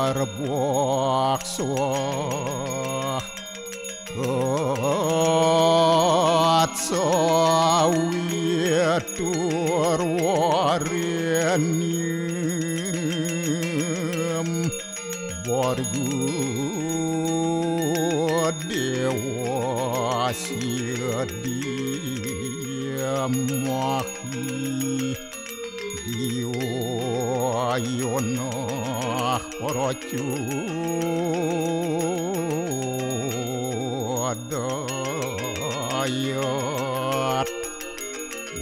Burbakso Atsawitur warenyem Borgu dewa sidiamahi Diwayonah paracudayat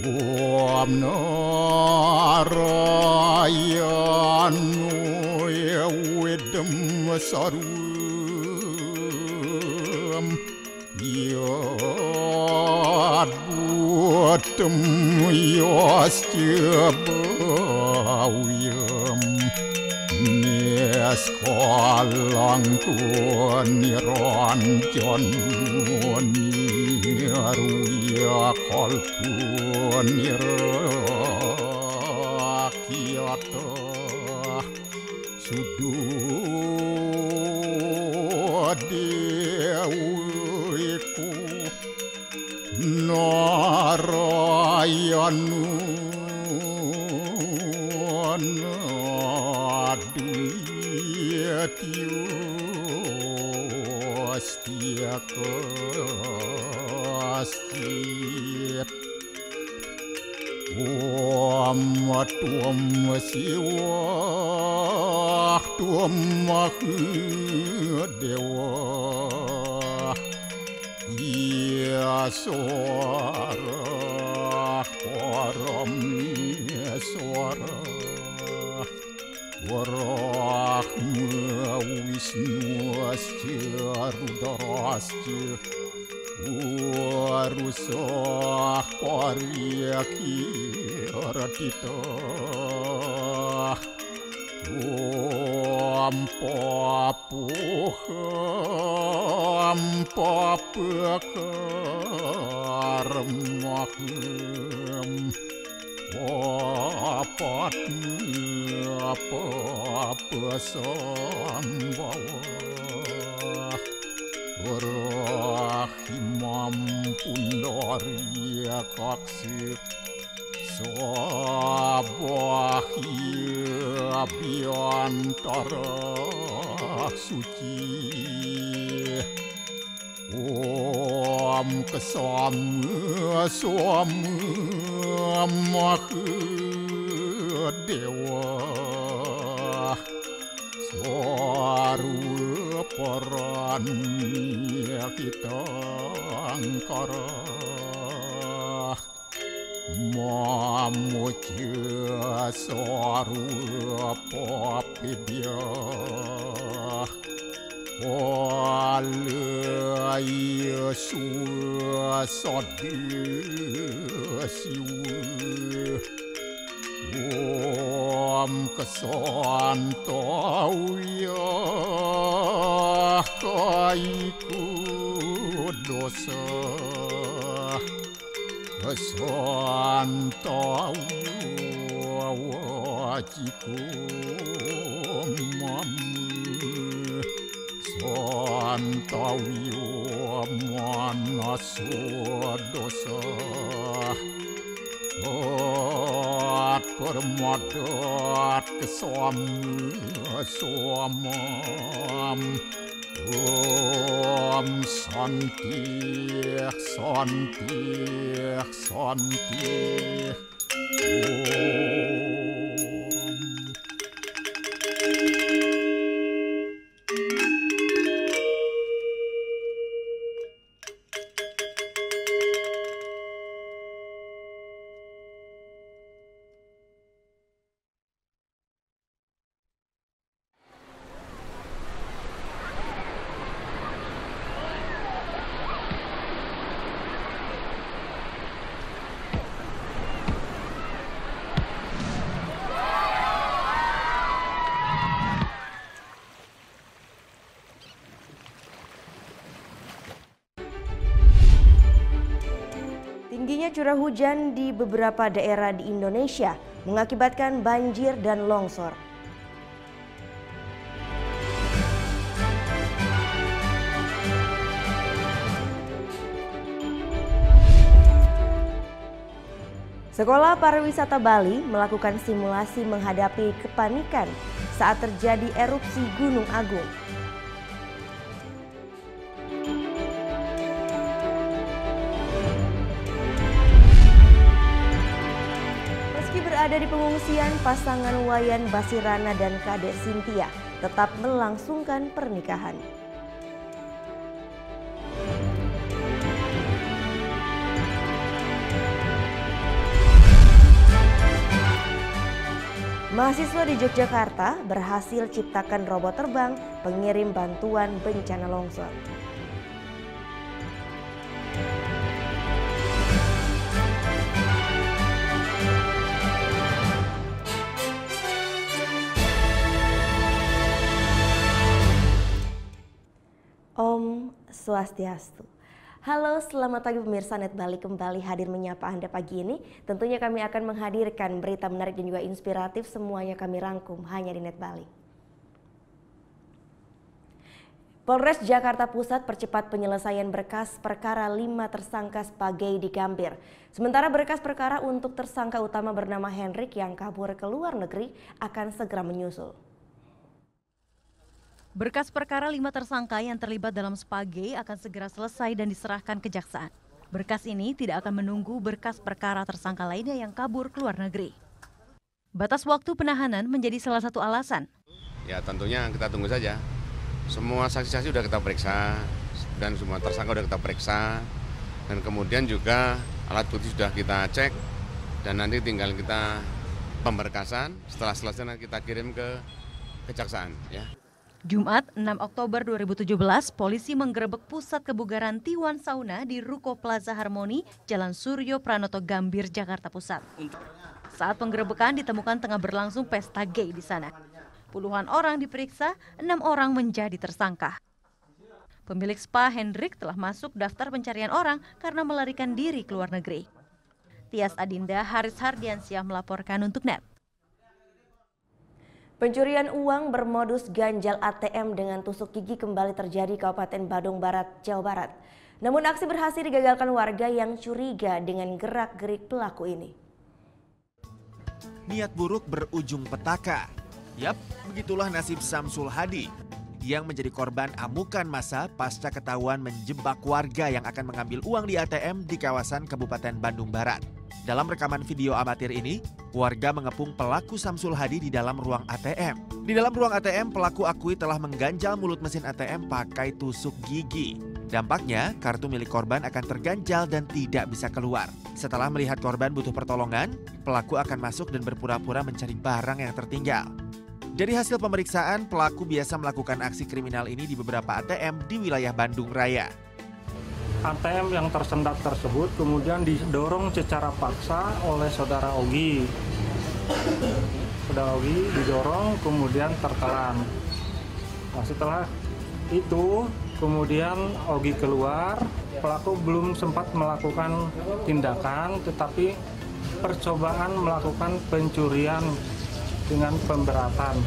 Om narayanu yawidam sarum Yad buatem yastyabawiyam Neskalang niranjan niruya kalpun nirakyata sududewiku narayanu Astia Om tuam siwa tuam dewa Ya suara param suara Warahma Wisnu asya rudarasya Warusah paryaki ratita Om papuham papakarmaham apa sambawa Rahimam pundaria kaksir Sabahia biantara suci Om kesama dewa Suara perannya kita angkara Mamuja suara papidya Walaya suasadi siwa Om kesantauya kaiku dosa Kesantauya wajiku mamu Santauya manasa dosa permadat kesamam Om santi Tingginya curah hujan di beberapa daerah di Indonesia mengakibatkan banjir dan longsor. Sekolah Pariwisata Bali melakukan simulasi menghadapi kepanikan saat terjadi erupsi Gunung Agung. Meski berada di pengungsian, pasangan Wayan Basirana dan Kadek Cynthia tetap melangsungkan pernikahan. Mahasiswa di Yogyakarta berhasil ciptakan robot terbang pengirim bantuan bencana longsor. Om Swastiastu. Halo, selamat pagi pemirsa Net Bali, kembali hadir menyapa Anda pagi ini. Tentunya kami akan menghadirkan berita menarik dan juga inspiratif, semuanya kami rangkum hanya di Net Bali. Polres Jakarta Pusat percepat penyelesaian berkas perkara 5 tersangka sebagai di Gambir. Sementara berkas perkara untuk tersangka utama bernama Hendrik yang kabur ke luar negeri akan segera menyusul. Berkas perkara 5 tersangka yang terlibat dalam Spage akan segera selesai dan diserahkan kejaksaan. Berkas ini tidak akan menunggu berkas perkara tersangka lainnya yang kabur ke luar negeri. Batas waktu penahanan menjadi salah satu alasan. Ya tentunya kita tunggu saja. Semua saksi-saksi sudah kita periksa dan semua tersangka sudah kita periksa. Dan kemudian juga alat bukti sudah kita cek dan nanti tinggal kita pemberkasan. Setelah selesai nanti kita kirim ke kejaksaan ya. Jumat 6 Oktober 2017, polisi menggerebek pusat kebugaran Tiwan Sauna di Ruko Plaza Harmoni, Jalan Suryo Pranoto Gambir, Jakarta Pusat. Saat penggerebekan ditemukan tengah berlangsung pesta gay di sana. Puluhan orang diperiksa, 6 orang menjadi tersangka. Pemilik spa Hendrik telah masuk daftar pencarian orang karena melarikan diri ke luar negeri. Tias Adinda Haris Hardiansyah melaporkan untuk NET. Pencurian uang bermodus ganjal ATM dengan tusuk gigi kembali terjadi di Kabupaten Badung Barat, Jawa Barat. Namun aksi berhasil digagalkan warga yang curiga dengan gerak-gerik pelaku ini. Niat buruk berujung petaka. Yap, begitulah nasib Samsul Hadi yang menjadi korban amukan massa pasca ketahuan menjebak warga yang akan mengambil uang di ATM di kawasan Kabupaten Bandung Barat. Dalam rekaman video amatir ini, warga mengepung pelaku Samsul Hadi di dalam ruang ATM. Di dalam ruang ATM, pelaku akui telah mengganjal mulut mesin ATM pakai tusuk gigi. Dampaknya, kartu milik korban akan terganjal dan tidak bisa keluar. Setelah melihat korban butuh pertolongan, pelaku akan masuk dan berpura-pura mencari barang yang tertinggal. Dari hasil pemeriksaan, pelaku biasa melakukan aksi kriminal ini di beberapa ATM di wilayah Bandung Raya. ATM yang tersendat tersebut kemudian didorong secara paksa oleh saudara Ogi. Saudara Ogi didorong kemudian tertelan. Nah, setelah itu kemudian Ogi keluar, pelaku belum sempat melakukan tindakan tetapi percobaan melakukan pencurian dengan pemberatan.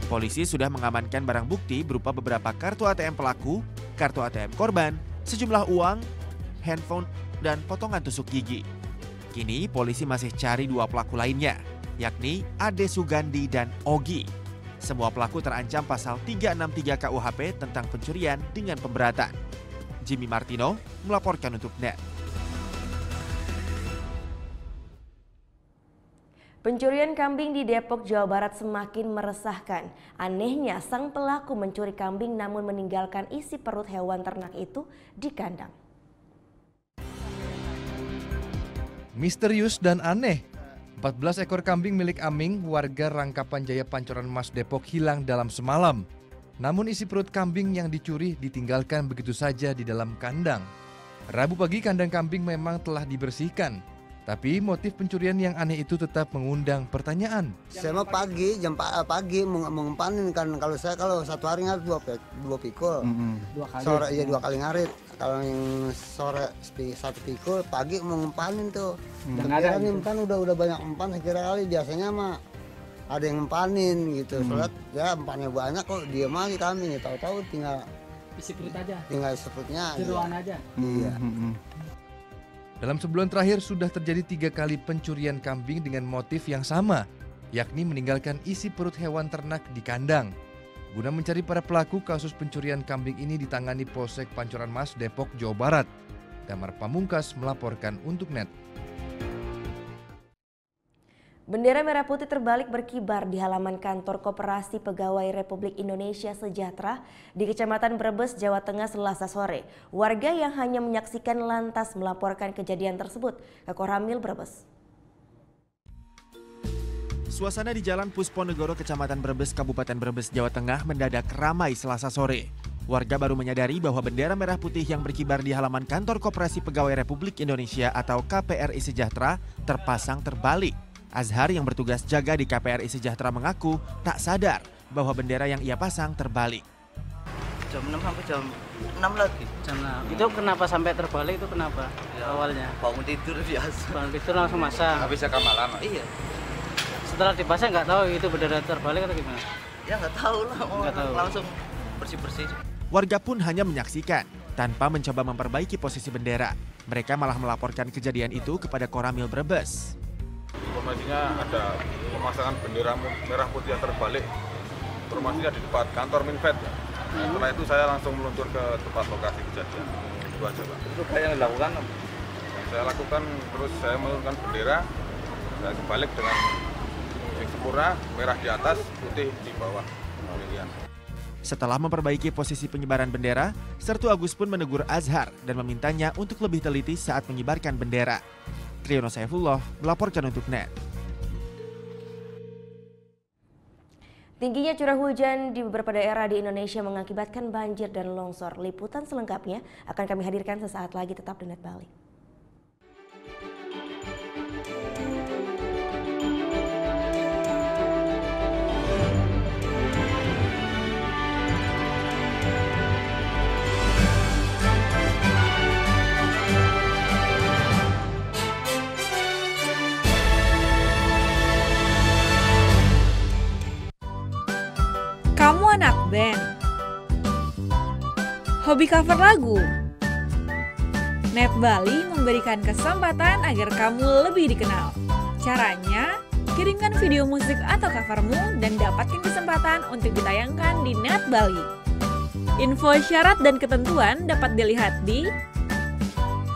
Polisi sudah mengamankan barang bukti berupa beberapa kartu ATM pelaku, kartu ATM korban, sejumlah uang, handphone, dan potongan tusuk gigi. Kini polisi masih cari 2 pelaku lainnya, yakni Ade Sugandi dan Ogi. Semua pelaku terancam pasal 363 KUHP tentang pencurian dengan pemberatan. Jimmy Martino melaporkan untuk NET. Pencurian kambing di Depok, Jawa Barat semakin meresahkan. Anehnya, sang pelaku mencuri kambing namun meninggalkan isi perut hewan ternak itu di kandang. Misterius dan aneh. 14 ekor kambing milik Aming, warga Rangkapan Jaya Pancoran Mas Depok hilang dalam semalam. Namun isi perut kambing yang dicuri ditinggalkan begitu saja di dalam kandang. Rabu pagi kandang kambing memang telah dibersihkan. Tapi motif pencurian yang aneh itu tetap mengundang pertanyaan. Saya mau pagi, jam pagi mengempanin kan. Kalau satu hari ngarit 2 pikul. 2 kali. Sore ya 2 kali ngarit. Kalau yang sore 1 pikul, pagi mengempanin tuh. Dan ada nih kan udah banyak empan sekira kali. Biasanya mah ada yang empanin gitu. Soalnya ya empannya banyak kok, diem aja kami. Tahu-tahu tinggal isi perut aja. Tinggal isi perutnya. Jeroan aja. Iya. Dalam sebulan terakhir sudah terjadi 3 kali pencurian kambing dengan motif yang sama, yakni meninggalkan isi perut hewan ternak di kandang. Guna mencari para pelaku, kasus pencurian kambing ini ditangani Polsek Pancoran Mas, Depok, Jawa Barat. Damar Pamungkas melaporkan untuk NET. Bendera merah putih terbalik berkibar di halaman kantor Koperasi Pegawai Republik Indonesia Sejahtera di Kecamatan Brebes, Jawa Tengah Selasa sore. Warga yang hanya menyaksikan lantas melaporkan kejadian tersebut ke Koramil Brebes. Suasana di Jalan Pusponegoro, Kecamatan Brebes, Kabupaten Brebes, Jawa Tengah mendadak ramai Selasa sore. Warga baru menyadari bahwa bendera merah putih yang berkibar di halaman kantor Koperasi Pegawai Republik Indonesia atau KPRI Sejahtera terpasang terbalik. Azhar yang bertugas jaga di KPRI Sejahtera mengaku tak sadar bahwa bendera yang ia pasang terbalik. Jam 6 sampai jam 6 lagi. Jam 6. Itu kenapa sampai terbalik itu kenapa? Ya, awalnya bangun tidur biasa. Bangun tidur langsung masang. Habis jam malam. Iya. Setelah dipasang nggak tahu itu bendera terbalik atau gimana? Ya nggak tahu lah. Nggak tahu. Langsung bersih-bersih. Warga pun hanya menyaksikan tanpa mencoba memperbaiki posisi bendera. Mereka malah melaporkan kejadian itu kepada Koramil Brebes. Informasinya ada pemasangan bendera merah putih yang terbalik. Informasinya di depan kantor Minfed. Setelah itu saya langsung meluncur ke tempat lokasi kejadian. Itu aja, Pak. Itu kayak yang dilakukan? Yang saya lakukan, terus saya menurunkan bendera, saya kebalik dengan yang sempurna, merah di atas, putih di bawah. Pemilihan. Setelah memperbaiki posisi penyebaran bendera, Sertu Agus pun menegur Azhar dan memintanya untuk lebih teliti saat mengibarkan bendera. Triyono Saifullah melaporkan untuk NET. Tingginya curah hujan di beberapa daerah di Indonesia mengakibatkan banjir dan longsor. Liputan selengkapnya akan kami hadirkan sesaat lagi, tetap di NET Bali. Kamu anak band? Hobi cover lagu? NET Bali memberikan kesempatan agar kamu lebih dikenal. Caranya, kirimkan video musik atau covermu dan dapatkan kesempatan untuk ditayangkan di NET Bali. Info syarat dan ketentuan dapat dilihat di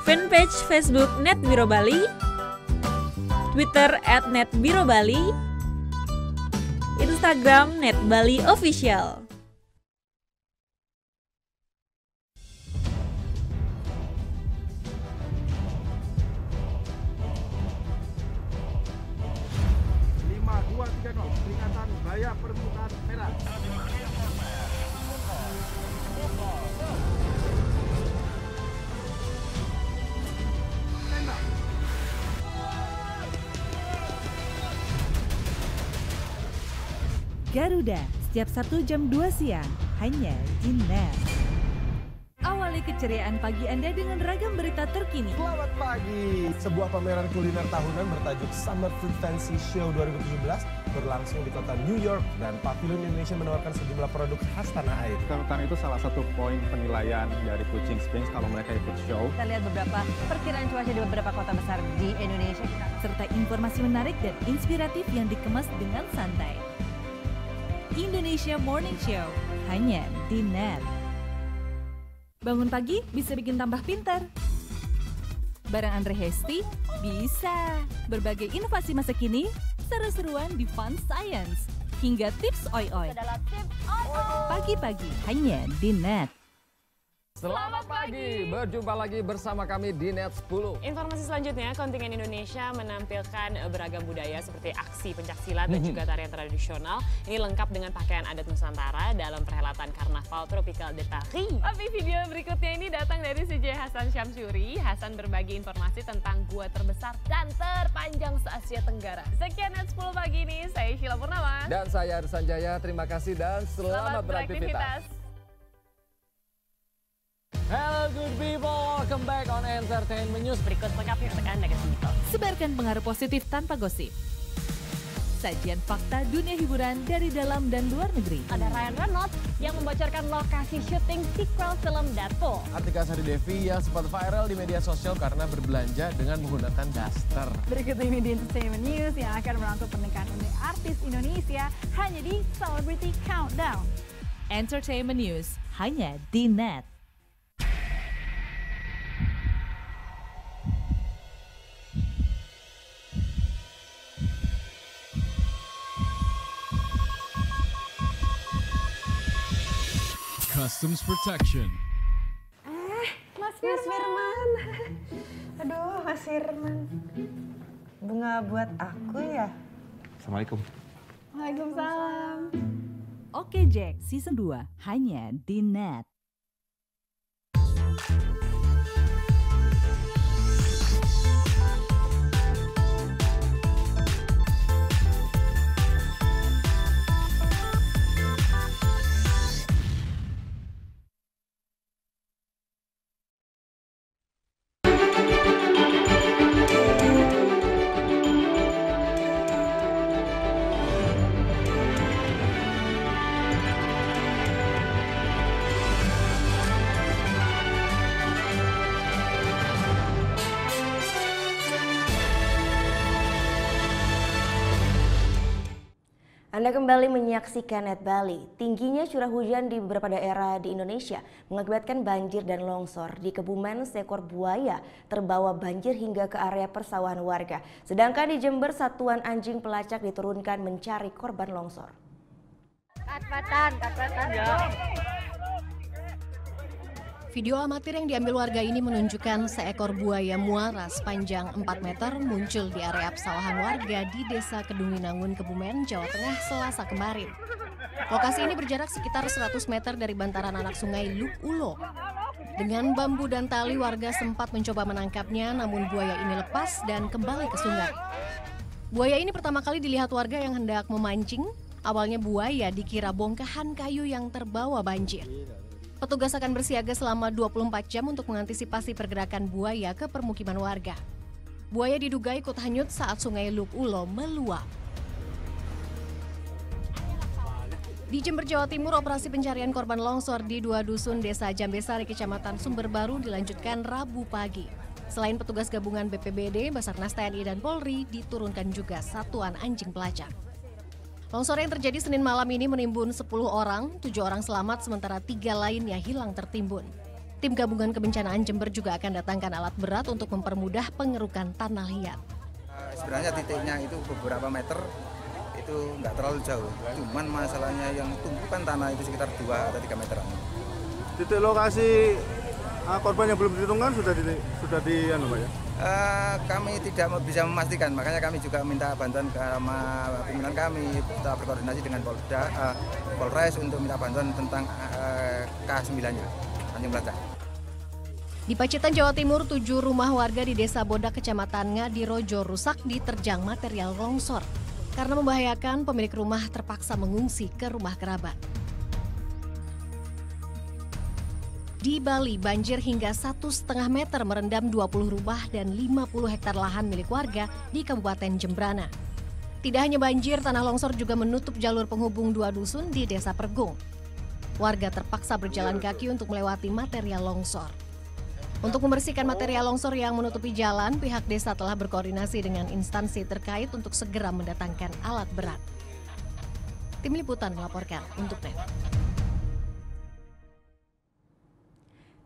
fanpage Facebook NET Biro Bali, Twitter @NETBiroBali, Instagram NET Bali Official. Peringatan bahaya permukaan merah. Garuda, setiap Sabtu jam 2 siang, hanya di NET. Awali keceriaan pagi Anda dengan ragam berita terkini. Selamat pagi. Sebuah pameran kuliner tahunan bertajuk Summer Food Fancy Show 2017 berlangsung di kota New York dan Pavilion Indonesia menawarkan sejumlah produk khas tanah air. Kerutan itu salah satu poin penilaian dari Kuching Springs kalau mereka ikut show. Kita lihat beberapa perkiraan cuaca di beberapa kota besar di Indonesia. Serta informasi menarik dan inspiratif yang dikemas dengan santai. Indonesia Morning Show, hanya di NET. Bangun pagi bisa bikin tambah pintar. Bareng Andre Hesti, bisa. Berbagai inovasi masa kini, seru-seruan di Fun Science, hingga tips oi-oi. Pagi-pagi, hanya di NET. Selamat pagi, berjumpa lagi bersama kami di NET 10. Informasi selanjutnya, kontingen Indonesia menampilkan beragam budaya seperti aksi pencaksilat dan juga tarian tradisional. Ini lengkap dengan pakaian adat Nusantara dalam perhelatan Karnaval Tropical de Paris. Tapi video berikutnya ini datang dari CJ Hasan Syamsuri. Hasan berbagi informasi tentang gua terbesar dan terpanjang se-Asia Tenggara. Sekian NET 10 pagi ini, saya Sheila Purnama. Dan saya Arsan Jaya, terima kasih dan selamat beraktivitas. Hello good people, welcome back on Entertainment News. Berikut lengkapnya untuk Anda ke sini. Sebarkan pengaruh positif tanpa gosip. sajian fakta dunia hiburan dari dalam dan luar negeri. Ada Ryan Reynolds yang membocorkan lokasi syuting sequel film Deadpool. Artika Sari Devi yang sempat viral di media sosial karena berbelanja dengan menggunakan daster. Berikut ini di Entertainment News yang akan merangkum pernikahan unik artis Indonesia hanya di Celebrity Countdown. Entertainment News hanya di Net. Customs Protection. Mas Firman. Aduh, Mas Firman. Bunga buat aku ya? Assalamualaikum. Waalaikumsalam. Oke Jack, Season 2 hanya di Net. Anda kembali menyaksikan Net Bali. Tingginya curah hujan di beberapa daerah di Indonesia mengakibatkan banjir dan longsor. Di Kebumen, seekor buaya terbawa banjir hingga ke area persawahan warga. Sedangkan di Jember, satuan anjing pelacak diturunkan mencari korban longsor. Kat-katan ya. Video amatir yang diambil warga ini menunjukkan seekor buaya muara sepanjang 4 meter muncul di area persawahan warga di Desa Kedungwinangun, Kebumen, Jawa Tengah, Selasa kemarin. Lokasi ini berjarak sekitar 100 meter dari bantaran anak sungai Luk Ulo. Dengan bambu dan tali, warga sempat mencoba menangkapnya, namun buaya ini lepas dan kembali ke sungai. Buaya ini pertama kali dilihat warga yang hendak memancing. Awalnya buaya dikira bongkahan kayu yang terbawa banjir. Petugas akan bersiaga selama 24 jam untuk mengantisipasi pergerakan buaya ke permukiman warga. Buaya diduga ikut hanyut saat sungai Luk Ulo meluap. Di Jember, Jawa Timur, operasi pencarian korban longsor di 2 dusun Desa Jambesari, Kecamatan Sumberbaru dilanjutkan Rabu pagi. Selain petugas gabungan BPBD, Basarnas TNI dan Polri, diturunkan juga satuan anjing pelacak. Longsor yang terjadi Senin malam ini menimbun 10 orang, 7 orang selamat sementara 3 lainnya hilang tertimbun. Tim gabungan kebencanaan Jember juga akan datangkan alat berat untuk mempermudah pengerukan tanah liat. Sebenarnya titiknya itu beberapa meter, itu nggak terlalu jauh. Cuman masalahnya yang tumpukan tanah itu sekitar 2 atau 3 meteran. Titik lokasi korban yang belum ditemukan sudah di Pak ya? Kami tidak bisa memastikan, makanya kami juga minta bantuan ke pimpinan kami. Kita berkoordinasi dengan Polres untuk minta bantuan tentang K9-nya, anjing pelacak. Di Pacitan, Jawa Timur, 7 rumah warga di Desa Bodak, Kecamatan Ngadirojo rusak diterjang material longsor. Karena membahayakan, pemilik rumah terpaksa mengungsi ke rumah kerabat. Di Bali, banjir hingga 1,5 meter merendam 20 rumah dan 50 hektar lahan milik warga di Kabupaten Jembrana. Tidak hanya banjir, tanah longsor juga menutup jalur penghubung 2 dusun di Desa Pergung. Warga terpaksa berjalan kaki untuk melewati material longsor. Untuk membersihkan material longsor yang menutupi jalan, pihak desa telah berkoordinasi dengan instansi terkait untuk segera mendatangkan alat berat. Tim Liputan melaporkan untuk Net.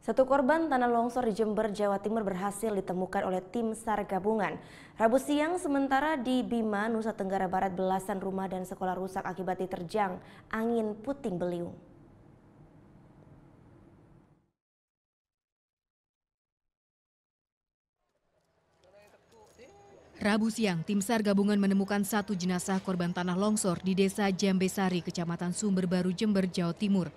Satu korban tanah longsor di Jember, Jawa Timur berhasil ditemukan oleh tim SAR gabungan. Rabu siang, sementara di Bima, Nusa Tenggara Barat, belasan rumah dan sekolah rusak akibat diterjang angin puting beliung. Rabu siang, tim SAR gabungan menemukan 1 jenazah korban tanah longsor di Desa Jambesari, Kecamatan Sumberbaru, Jember, Jawa Timur.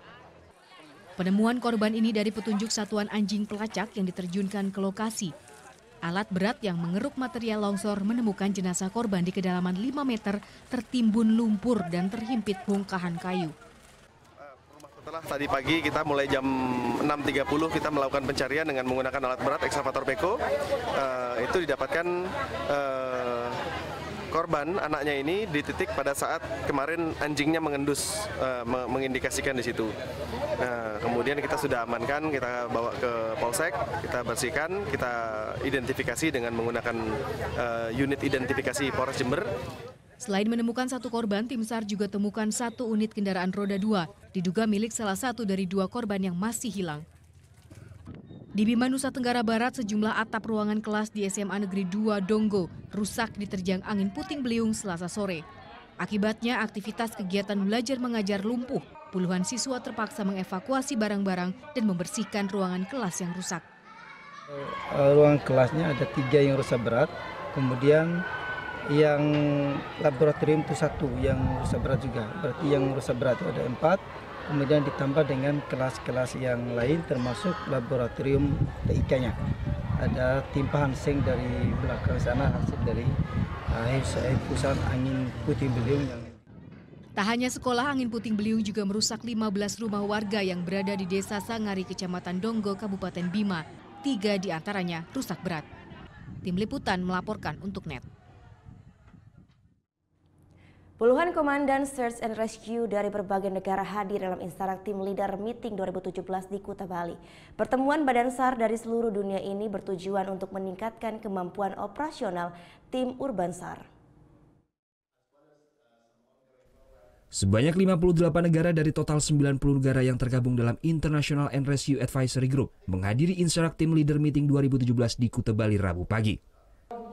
Penemuan korban ini dari petunjuk satuan anjing pelacak yang diterjunkan ke lokasi. Alat berat yang mengeruk material longsor menemukan jenazah korban di kedalaman 5 meter tertimbun lumpur dan terhimpit bongkahan kayu. Setelah tadi pagi kita mulai jam 6.30 kita melakukan pencarian dengan menggunakan alat berat ekskavator beko. Itu didapatkan korban, anaknya ini dititik pada saat kemarin anjingnya mengendus, mengindikasikan di situ. Nah, kemudian kita sudah amankan, kita bawa ke Polsek, kita bersihkan, kita identifikasi dengan menggunakan unit identifikasi Polres Jember. Selain menemukan satu korban, tim SAR juga temukan satu unit kendaraan roda 2, diduga milik salah satu dari 2 korban yang masih hilang. Di Bima, Nusa Tenggara Barat, sejumlah atap ruangan kelas di SMA Negeri 2 Donggo rusak diterjang angin puting beliung Selasa sore. Akibatnya aktivitas kegiatan belajar mengajar lumpuh. Puluhan siswa terpaksa mengevakuasi barang-barang dan membersihkan ruangan kelas yang rusak. Ruangan kelasnya ada 3 yang rusak berat, kemudian yang laboratorium itu 1 yang rusak berat juga. Berarti yang rusak berat itu ada 4. Kemudian ditambah dengan kelas-kelas yang lain termasuk laboratorium TIK-nya. Ada timpahan seng dari belakang sana hasil dari hembusan angin puting beliung. Tak hanya sekolah, angin puting beliung juga merusak 15 rumah warga yang berada di Desa Sangari, Kecamatan Donggo, Kabupaten Bima. 3 diantaranya rusak berat. Tim Liputan melaporkan untuk NET. Puluhan komandan Search and Rescue dari berbagai negara hadir dalam Insarak Team Leader Meeting 2017 di Kuta, Bali. Pertemuan badan SAR dari seluruh dunia ini bertujuan untuk meningkatkan kemampuan operasional tim Urban SAR. Sebanyak 58 negara dari total 90 negara yang tergabung dalam International and Rescue Advisory Group menghadiri Insarak Team Leader Meeting 2017 di Kuta, Bali, Rabu pagi.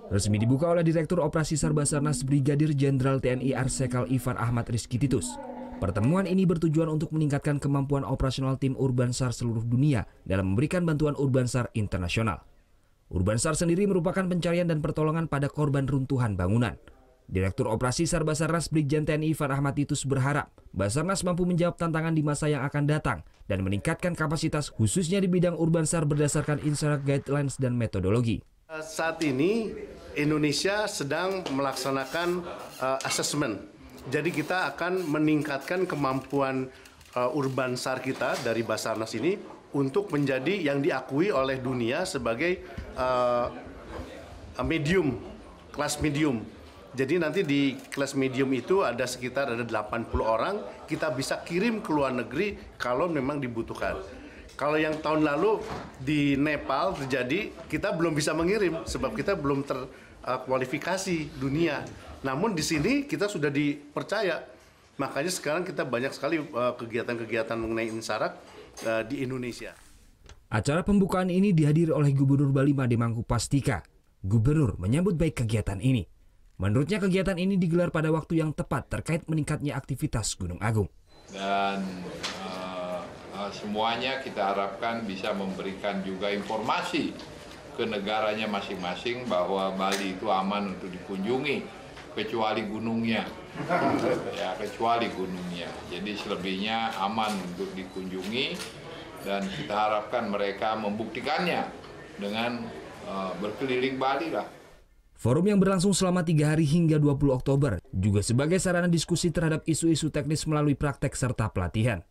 Resmi dibuka oleh Direktur Operasi SAR Basarnas Brigadir Jenderal TNI Arsekal Ivan Ahmad Rizky Titus. Pertemuan ini bertujuan untuk meningkatkan kemampuan operasional tim Urban SAR seluruh dunia dalam memberikan bantuan Urban SAR internasional. Urban SAR sendiri merupakan pencarian dan pertolongan pada korban runtuhan bangunan. Direktur Operasi SAR Basarnas Brigjen TNI Ivan Ahmad Titus berharap Basarnas mampu menjawab tantangan di masa yang akan datang dan meningkatkan kapasitas khususnya di bidang Urban SAR berdasarkan Insarak Guidelines dan metodologi. Saat ini Indonesia sedang melaksanakan assessment. Jadi kita akan meningkatkan kemampuan Urban SAR kita dari Basarnas ini untuk menjadi yang diakui oleh dunia sebagai medium, kelas medium. Jadi nanti di kelas medium itu ada sekitar 80 orang, kita bisa kirim ke luar negeri kalau memang dibutuhkan. Kalau yang tahun lalu di Nepal terjadi, kita belum bisa mengirim sebab kita belum terkualifikasi dunia. Namun di sini kita sudah dipercaya. Makanya sekarang kita banyak sekali kegiatan-kegiatan mengenai Insarak di Indonesia. Acara pembukaan ini dihadiri oleh Gubernur Bali Made Mangkupastika. Gubernur menyambut baik kegiatan ini. Menurutnya kegiatan ini digelar pada waktu yang tepat terkait meningkatnya aktivitas Gunung Agung. Dan semuanya kita harapkan bisa memberikan juga informasi ke negaranya masing-masing bahwa Bali itu aman untuk dikunjungi kecuali gunungnya. Ya, kecuali gunungnya. Jadi selebihnya aman untuk dikunjungi dan kita harapkan mereka membuktikannya dengan berkeliling Bali lah. Forum yang berlangsung selama 3 hari hingga 20 Oktober juga sebagai sarana diskusi terhadap isu-isu teknis melalui praktek serta pelatihan.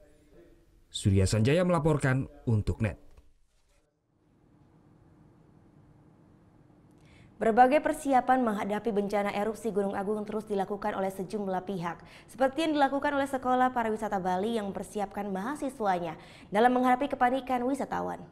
Surya Sanjaya melaporkan untuk NET. Berbagai persiapan menghadapi bencana erupsi Gunung Agung terus dilakukan oleh sejumlah pihak. Seperti yang dilakukan oleh Sekolah Pariwisata Bali yang mempersiapkan mahasiswanya dalam menghadapi kepanikan wisatawan.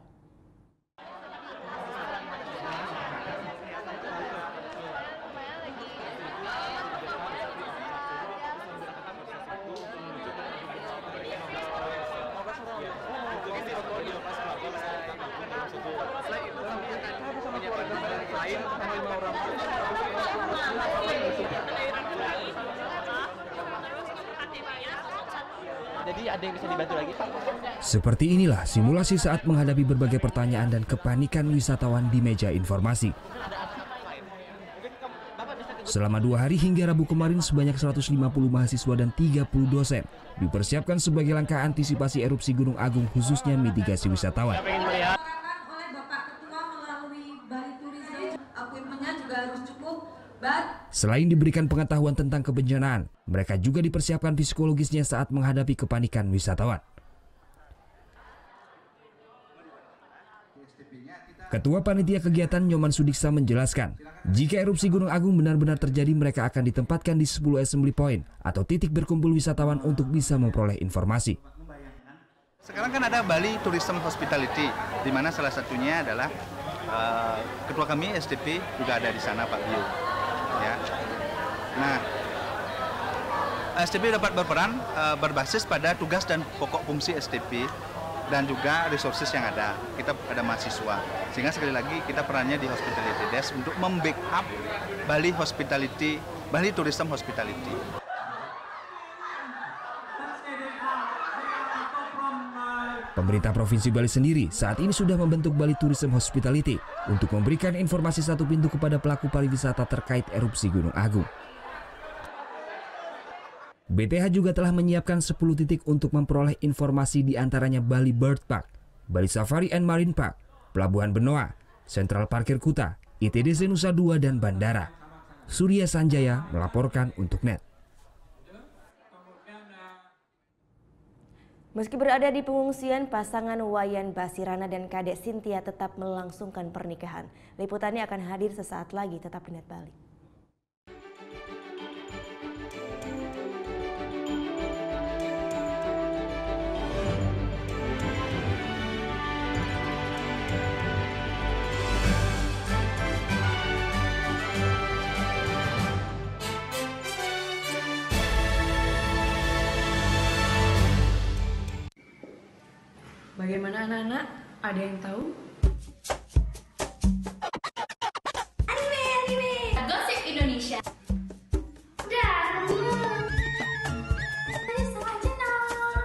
Jadi ada yang bisa dibantu lagi, Pak? Seperti inilah simulasi saat menghadapi berbagai pertanyaan dan kepanikan wisatawan di meja informasi. Selama 2 hari hingga Rabu kemarin sebanyak 150 mahasiswa dan 30 dosen dipersiapkan sebagai langkah antisipasi erupsi Gunung Agung khususnya mitigasi wisatawan. Selain diberikan pengetahuan tentang kebencanaan, mereka juga dipersiapkan psikologisnya saat menghadapi kepanikan wisatawan. Ketua Panitia Kegiatan Nyoman Sudiksa menjelaskan, jika erupsi Gunung Agung benar-benar terjadi, mereka akan ditempatkan di 10 assembly point atau titik berkumpul wisatawan untuk bisa memperoleh informasi. Sekarang kan ada Bali Tourism Hospitality, di mana salah satunya adalah ketua kami SDP juga ada di sana, Pak Bio. Ya. Nah, SDP dapat berperan berbasis pada tugas dan pokok fungsi SDP dan juga resources yang ada. Kita ada mahasiswa, sehingga sekali lagi kita perannya di Hospitality Desk untuk membackup Bali Hospitality, Bali Tourism Hospitality. Pemerintah Provinsi Bali sendiri saat ini sudah membentuk Bali Tourism Hospitality untuk memberikan informasi satu pintu kepada pelaku pariwisata terkait erupsi Gunung Agung. BTH juga telah menyiapkan 10 titik untuk memperoleh informasi, di antaranya Bali Bird Park, Bali Safari and Marine Park, Pelabuhan Benoa, Sentral Parkir Kuta, ITDC Nusa Dua, dan Bandara. Surya Sanjaya melaporkan untuk NET. Meski berada di pengungsian, pasangan Wayan Basirana dan Kadek Cynthia tetap melangsungkan pernikahan. Liputannya akan hadir sesaat lagi, tetap di NET Bali. Bagaimana anak-anak? Ada yang tahu? Anime! Gosip Indonesia.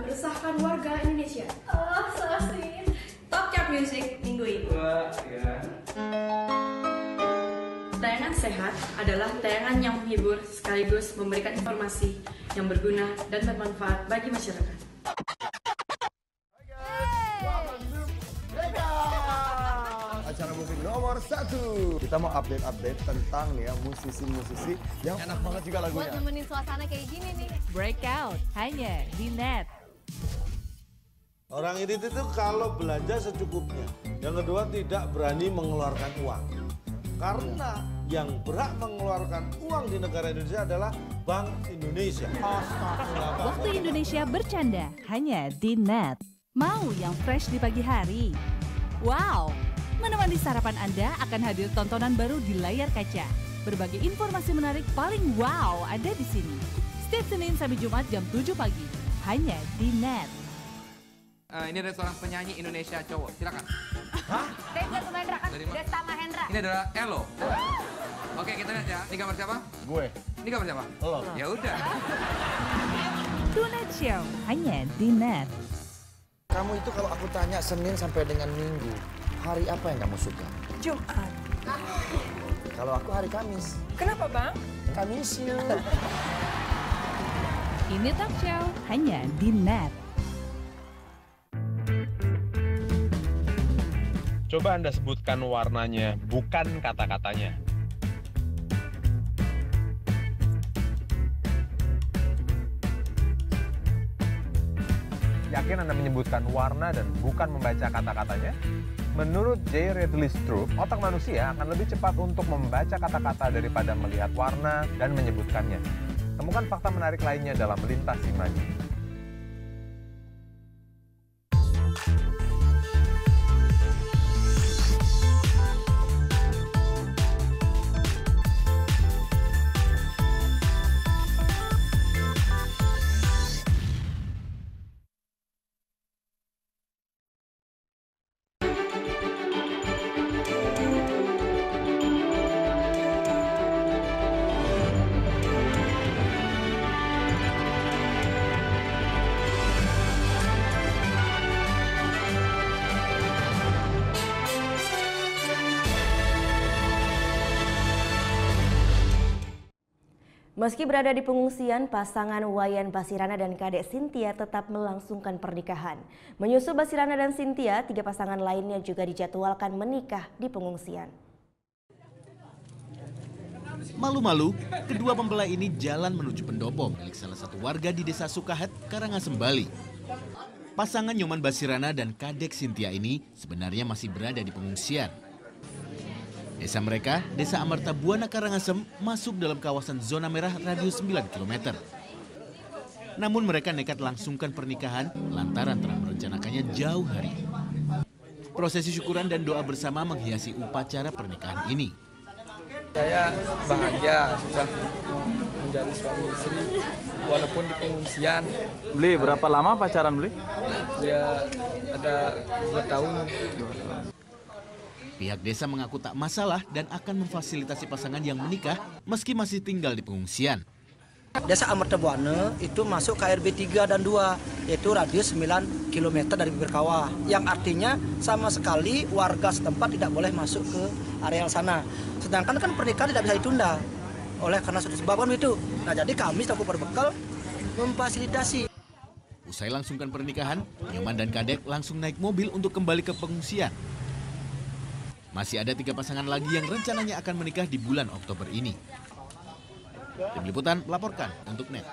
Meresahkan warga Indonesia. Oh, so sweet. Top Chart Music minggu ini. Tayangan sehat adalah tayangan yang menghibur sekaligus memberikan informasi yang berguna dan bermanfaat bagi masyarakat. Acara musik nomor 1. Kita mau update tentang ya musisi-musisi yang enak banget juga lagunya. Buat nemenin suasana kayak gini nih. Breakout hanya di NET. Orang ini itu kalau belanja secukupnya. Yang kedua, tidak berani mengeluarkan uang. Karena yang berhak mengeluarkan uang di negara Indonesia adalah Bank Indonesia. Waktu Indonesia bercanda hanya di NET. Mau yang fresh di pagi hari? Wow! Menemani sarapan Anda akan hadir tontonan baru di layar kaca. Berbagai informasi menarik paling wow ada di sini. Setiap Senin sampai Jumat jam 7 pagi. Hanya di NET. Ini ada seorang penyanyi Indonesia cowok, silakan. Hah? Desta Mahendra kan? Desta Mahendra. Ini adalah Elo. Oke, kita lihat ya. Ini gambar siapa? Gue. Ini gambar siapa? Lo. Ya udah. Tonight Show hanya di NET. Kamu itu kalau aku tanya Senin sampai dengan Minggu, hari apa yang kamu suka? Jumat. Kalau aku hari Kamis. Kenapa, Bang? Kamis you. Ini Talk Show hanya di NET. Coba Anda sebutkan warnanya, bukan kata-katanya. Yakin Anda menyebutkan warna dan bukan membaca kata-katanya? Menurut J. Redley Stroop, otak manusia akan lebih cepat untuk membaca kata-kata daripada melihat warna dan menyebutkannya. Temukan fakta menarik lainnya dalam Lintas Imaji. Meski berada di pengungsian, pasangan Wayan Basirana dan Kadek Cynthia tetap melangsungkan pernikahan. Menyusul Basirana dan Cynthia, 3 pasangan lainnya juga dijadwalkan menikah di pengungsian. Malu-malu, kedua mempelai ini jalan menuju pendopo milik salah satu warga di Desa Sukahet, Karangasem, Bali. Pasangan Nyoman Basirana dan Kadek Cynthia ini sebenarnya masih berada di pengungsian. Desa mereka, Desa Amarta Buana Karangasem, masuk dalam kawasan zona merah radius 9 km. Namun mereka nekat langsungkan pernikahan lantaran telah merencanakannya jauh hari. Prosesi syukuran dan doa bersama menghiasi upacara pernikahan ini. Saya bahagia sudah menjadi suami istri walaupun di pengungsian. Beli berapa lama pacaran beli? Ya ada 2 tahun. Pihak desa mengaku tak masalah dan akan memfasilitasi pasangan yang menikah meski masih tinggal di pengungsian. Desa Amarta Buana itu masuk KRB 3 dan 2, yaitu radius 9 km dari bibir kawah. Yang artinya sama sekali warga setempat tidak boleh masuk ke areal sana. Sedangkan kan pernikahan tidak bisa ditunda oleh karena sudah sebabkan itu. Nah jadi kami selaku berbekal memfasilitasi. Usai langsungkan pernikahan, Nyoman dan Kadek langsung naik mobil untuk kembali ke pengungsian. Masih ada 3 pasangan lagi yang rencananya akan menikah di bulan Oktober ini. Tim Liputan melaporkan untuk NET.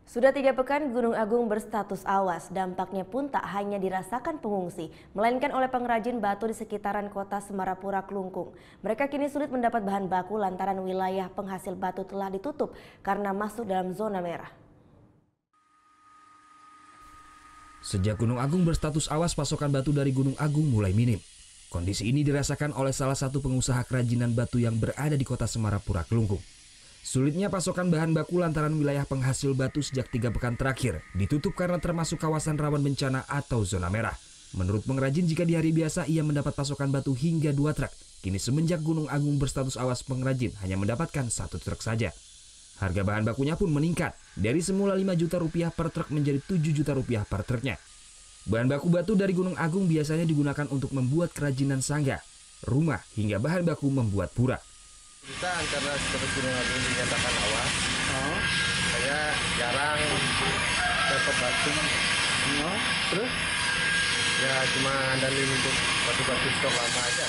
Sudah 3 pekan Gunung Agung berstatus awas, dampaknya pun tak hanya dirasakan pengungsi, melainkan oleh pengrajin batu di sekitaran kota Semarapura Klungkung. Mereka kini sulit mendapat bahan baku lantaran wilayah penghasil batu telah ditutup karena masuk dalam zona merah. Sejak Gunung Agung berstatus awas, pasokan batu dari Gunung Agung mulai minim. Kondisi ini dirasakan oleh salah satu pengusaha kerajinan batu yang berada di kota Semarapura Klungkung. Sulitnya pasokan bahan baku lantaran wilayah penghasil batu sejak 3 pekan terakhir ditutup karena termasuk kawasan rawan bencana atau zona merah. Menurut pengrajin, jika di hari biasa ia mendapat pasokan batu hingga 2 truk, kini semenjak Gunung Agung berstatus awas, pengrajin hanya mendapatkan 1 truk saja. Harga bahan bakunya pun meningkat, dari semula 5 juta rupiah per truk menjadi 7 juta rupiah per truknya. Bahan baku batu dari Gunung Agung biasanya digunakan untuk membuat kerajinan sangga, rumah, hingga bahan baku membuat pura. Kita karena status Gunung Agung dinyatakan awas, saya jarang dapat batu. Terus? Ya cuma andalin untuk batu-batu stok lama aja.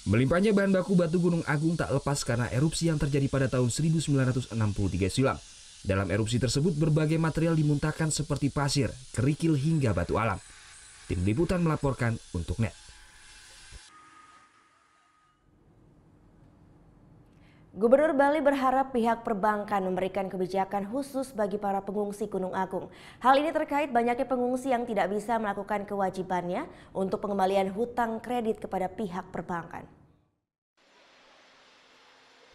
Melimpahnya bahan baku batu Gunung Agung tak lepas karena erupsi yang terjadi pada tahun 1963 silam. Dalam erupsi tersebut berbagai material dimuntahkan seperti pasir, kerikil hingga batu alam. Tim Liputan melaporkan untuk NET. Gubernur Bali berharap pihak perbankan memberikan kebijakan khusus bagi para pengungsi Gunung Agung. Hal ini terkait banyaknya pengungsi yang tidak bisa melakukan kewajibannya untuk pengembalian hutang kredit kepada pihak perbankan.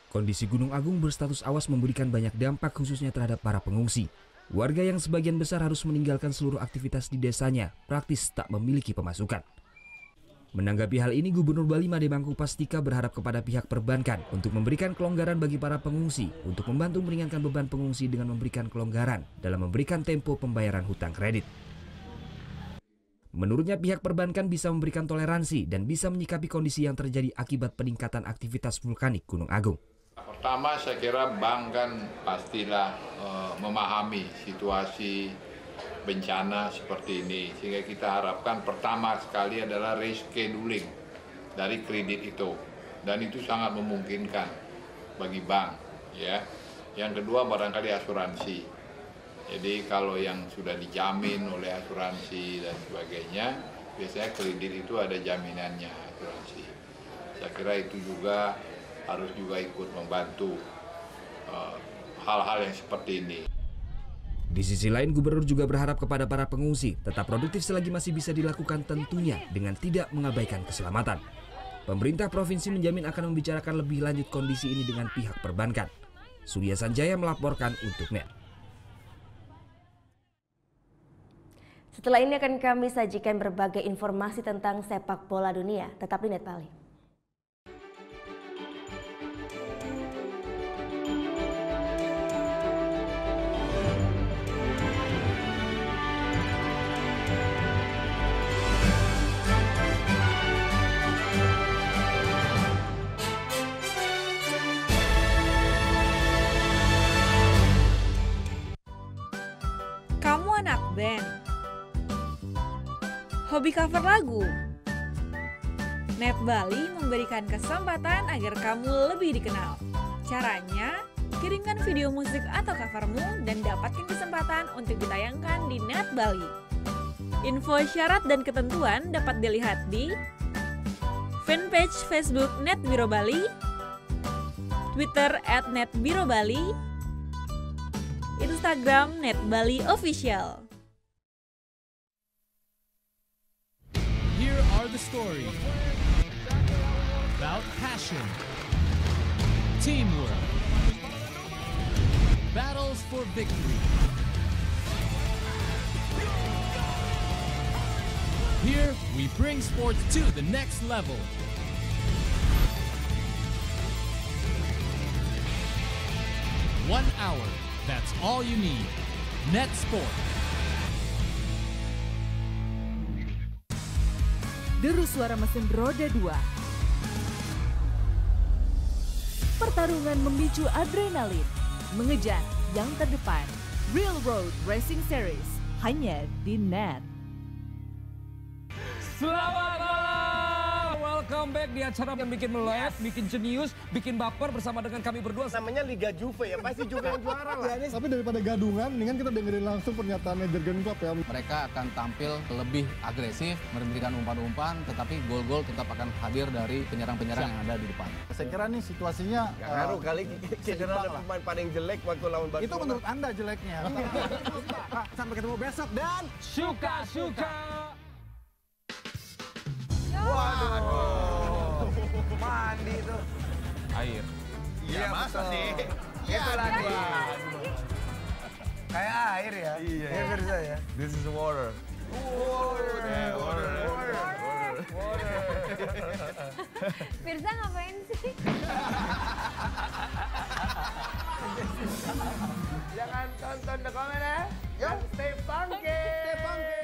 Kondisi Gunung Agung berstatus awas memberikan banyak dampak khususnya terhadap para pengungsi. Warga yang sebagian besar harus meninggalkan seluruh aktivitas di desanya, praktis tak memiliki pemasukan. Menanggapi hal ini, Gubernur Bali Made Mangku Pastika berharap kepada pihak perbankan untuk memberikan kelonggaran bagi para pengungsi untuk membantu meringankan beban pengungsi dengan memberikan kelonggaran dalam memberikan tempo pembayaran hutang kredit. Menurutnya pihak perbankan bisa memberikan toleransi dan bisa menyikapi kondisi yang terjadi akibat peningkatan aktivitas vulkanik Gunung Agung. Pertama, saya kira bank kan pastilah memahami situasi bencana seperti ini, sehingga kita harapkan pertama sekali adalah rescheduling dari kredit itu, dan itu sangat memungkinkan bagi bank, ya. Yang kedua barangkali asuransi. Jadi kalau yang sudah dijamin oleh asuransi dan sebagainya, biasanya kredit itu ada jaminannya asuransi. Saya kira itu juga harus juga ikut membantu hal-hal yang seperti ini. Di sisi lain, Gubernur juga berharap kepada para pengungsi tetap produktif selagi masih bisa dilakukan, tentunya dengan tidak mengabaikan keselamatan. Pemerintah provinsi menjamin akan membicarakan lebih lanjut kondisi ini dengan pihak perbankan. Surya Sanjaya melaporkan untuk NET. Setelah ini akan kami sajikan berbagai informasi tentang sepak bola dunia. Tetap di NET Bali. Kamu anak band? Hobi cover lagu? NET Bali memberikan kesempatan agar kamu lebih dikenal. Caranya, kirimkan video musik atau covermu dan dapatkan kesempatan untuk ditayangkan di NET Bali. Info syarat dan ketentuan dapat dilihat di fanpage Facebook NetBiro Bali, Twitter @NetBiroBali, Instagram NetBali Official. Here are the stories about passion, teamwork, battles for victory. Here, we bring sports to the next level. One hour, that's all you need. Net Sport. Deru suara mesin roda 2. Pertarungan memicu adrenalin, mengejar yang terdepan. Real Road Racing Series, hanya di Net. Selamat malam, welcome back di acara yang bikin melek, bikin jenius, bikin baper bersama dengan kami berdua. Namanya Liga Juve ya, pasti Juve yang juara lah. Tapi daripada gadungan, mendingan kita dengerin langsung pernyataannya Jurgen Klopp ya. Mereka akan tampil lebih agresif, memberikan umpan-umpan, tetapi gol-gol tetap akan hadir dari penyerang-penyerang yang ada di depan. Saya kira nih situasinya Gak ngaruh kali kita ada pemain paling jelek waktu lawan Barcelona. Itu menurut Anda jeleknya. Sampai ketemu besok dan suka-suka. Waduh, mandi tuh. Air. Iya, masa sih? Itu lagi. Kayak air ya? Iya. Ya, Firza ya? This is water. Water. Firza ngapain sih? Jangan tonton The Comment ya. Yuk, stay funky. Stay funky.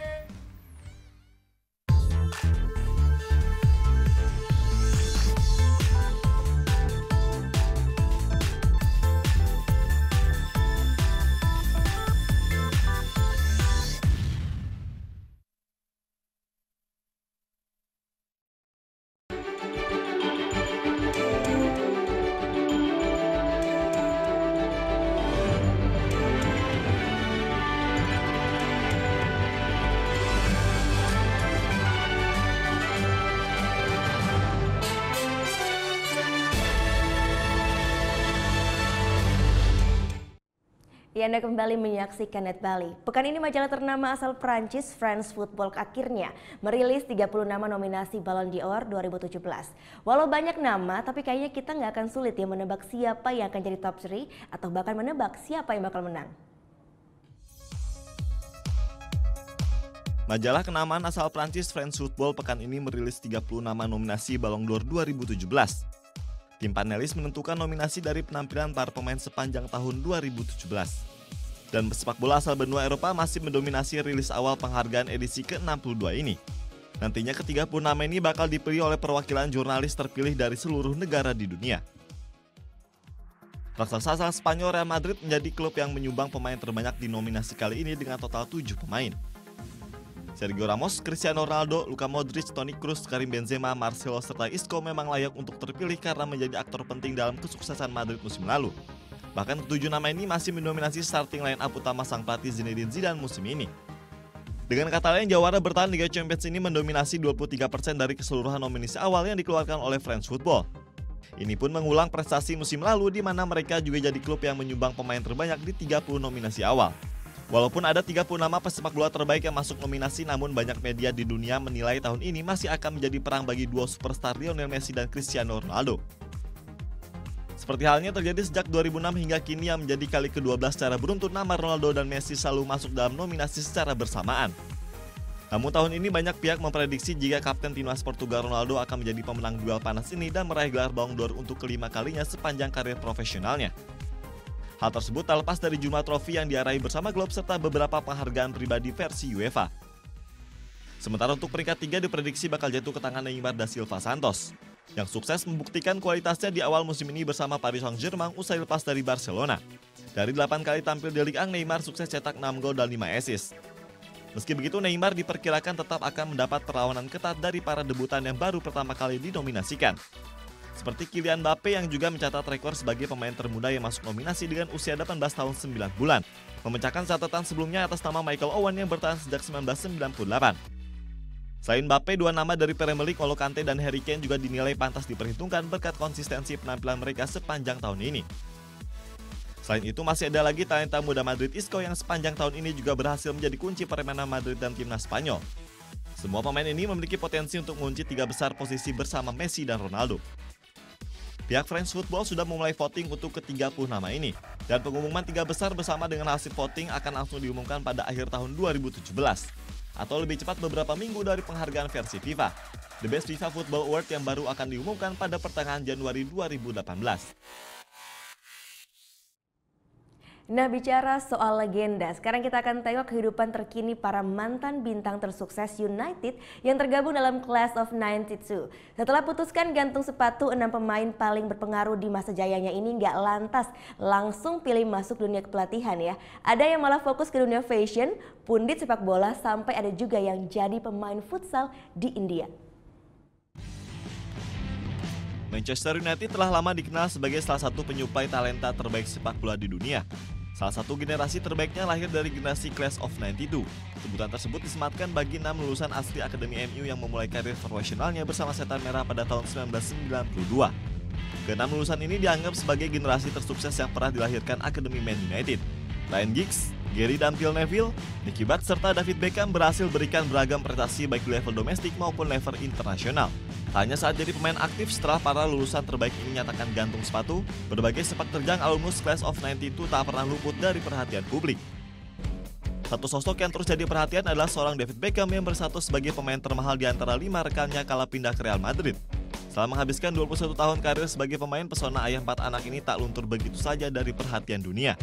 Ya, Anda kembali menyaksikan Net Bali. Pekan ini majalah ternama asal Prancis France Football akhirnya merilis 30 nama nominasi Ballon d'Or 2017. Walau banyak nama, tapi kayaknya kita nggak akan sulit ya menebak siapa yang akan jadi top 3 atau bahkan menebak siapa yang bakal menang. Majalah kenamaan asal Prancis France Football pekan ini merilis 30 nama nominasi Ballon d'Or 2017. Tim panelis menentukan nominasi dari penampilan para pemain sepanjang tahun 2017. Dan pesepak bola asal benua Eropa masih mendominasi rilis awal penghargaan edisi ke-62 ini. Nantinya ke-30 nama ini bakal dipilih oleh perwakilan jurnalis terpilih dari seluruh negara di dunia. Raksasa asal Spanyol Real Madrid menjadi klub yang menyumbang pemain terbanyak di nominasi kali ini dengan total 7 pemain. Sergio Ramos, Cristiano Ronaldo, Luka Modric, Toni Kroos, Karim Benzema, Marcelo, serta Isco memang layak untuk terpilih karena menjadi aktor penting dalam kesuksesan Madrid musim lalu. Bahkan ketujuh nama ini masih mendominasi starting line up utama sang pelatih Zinedine Zidane musim ini. Dengan kata lain, jawara bertahan Liga Champions ini mendominasi 23% dari keseluruhan nominasi awal yang dikeluarkan oleh France Football. Ini pun mengulang prestasi musim lalu di mana mereka juga jadi klub yang menyumbang pemain terbanyak di 30 nominasi awal. Walaupun ada 30 nama pesepak bola terbaik yang masuk nominasi, namun banyak media di dunia menilai tahun ini masih akan menjadi perang bagi duo superstar Lionel Messi dan Cristiano Ronaldo. Seperti halnya terjadi sejak 2006 hingga kini yang menjadi kali ke-12 secara beruntun nama Ronaldo dan Messi selalu masuk dalam nominasi secara bersamaan. Namun tahun ini banyak pihak memprediksi jika kapten timnas Portugal Ronaldo akan menjadi pemenang duel panas ini dan meraih gelar Ballon d'Or untuk kelima kalinya sepanjang karir profesionalnya. Hal tersebut tak lepas dari jumlah trofi yang diarahi bersama klub serta beberapa penghargaan pribadi versi UEFA. Sementara untuk peringkat 3 diprediksi bakal jatuh ke tangan Neymar da Silva Santos, yang sukses membuktikan kualitasnya di awal musim ini bersama Paris Saint-Germain usai lepas dari Barcelona. Dari 8 kali tampil di Ligue 1, Neymar sukses cetak 6 gol dan 5 assist. Meski begitu, Neymar diperkirakan tetap akan mendapat perlawanan ketat dari para debutan yang baru pertama kali dinominasikan. Seperti Kylian Mbappe yang juga mencatat rekor sebagai pemain termuda yang masuk nominasi dengan usia 18 tahun 9 bulan. Memecahkan catatan sebelumnya atas nama Michael Owen yang bertahan sejak 1998. Selain Mbappe, dua nama dari Premier League, N'Golo Kante dan Harry Kane juga dinilai pantas diperhitungkan berkat konsistensi penampilan mereka sepanjang tahun ini. Selain itu masih ada lagi talenta muda Madrid Isco yang sepanjang tahun ini juga berhasil menjadi kunci permainan Madrid dan timnas Spanyol. Semua pemain ini memiliki potensi untuk mengunci 3 besar posisi bersama Messi dan Ronaldo. Pihak France Football sudah memulai voting untuk ke-30 nama ini, dan pengumuman 3 besar bersama dengan hasil voting akan langsung diumumkan pada akhir tahun 2017, atau lebih cepat beberapa minggu dari penghargaan versi FIFA. The Best FIFA Football Award yang baru akan diumumkan pada pertengahan Januari 2018. Nah, bicara soal legenda, sekarang kita akan tengok kehidupan terkini para mantan bintang tersukses United yang tergabung dalam Class of 92. Setelah putuskan gantung sepatu, 6 pemain paling berpengaruh di masa jayanya ini nggak lantas langsung pilih masuk dunia kepelatihan ya. Ada yang malah fokus ke dunia fashion, pundit sepak bola, sampai ada juga yang jadi pemain futsal di India. Manchester United telah lama dikenal sebagai salah satu penyuplai talenta terbaik sepak bola di dunia. Salah satu generasi terbaiknya lahir dari generasi Class of 92. Sebutan tersebut disematkan bagi 6 lulusan asli Akademi MU yang memulai karir profesionalnya bersama Setan Merah pada tahun 1992. Ke-6 lulusan ini dianggap sebagai generasi tersukses yang pernah dilahirkan Akademi Man United. Ryan Giggs, Gary dan Phil Neville, Nicky Butt, serta David Beckham berhasil berikan beragam prestasi baik di level domestik maupun level internasional. Hanya saat jadi pemain aktif setelah para lulusan terbaik ini nyatakan gantung sepatu, berbagai sepak terjang alumnus Class of 92 tak pernah luput dari perhatian publik. Satu sosok yang terus jadi perhatian adalah seorang David Beckham yang berstatus sebagai pemain termahal di antara 5 rekannya kala pindah ke Real Madrid. Setelah menghabiskan 21 tahun karir sebagai pemain, pesona ayah 4 anak ini tak luntur begitu saja dari perhatian dunia.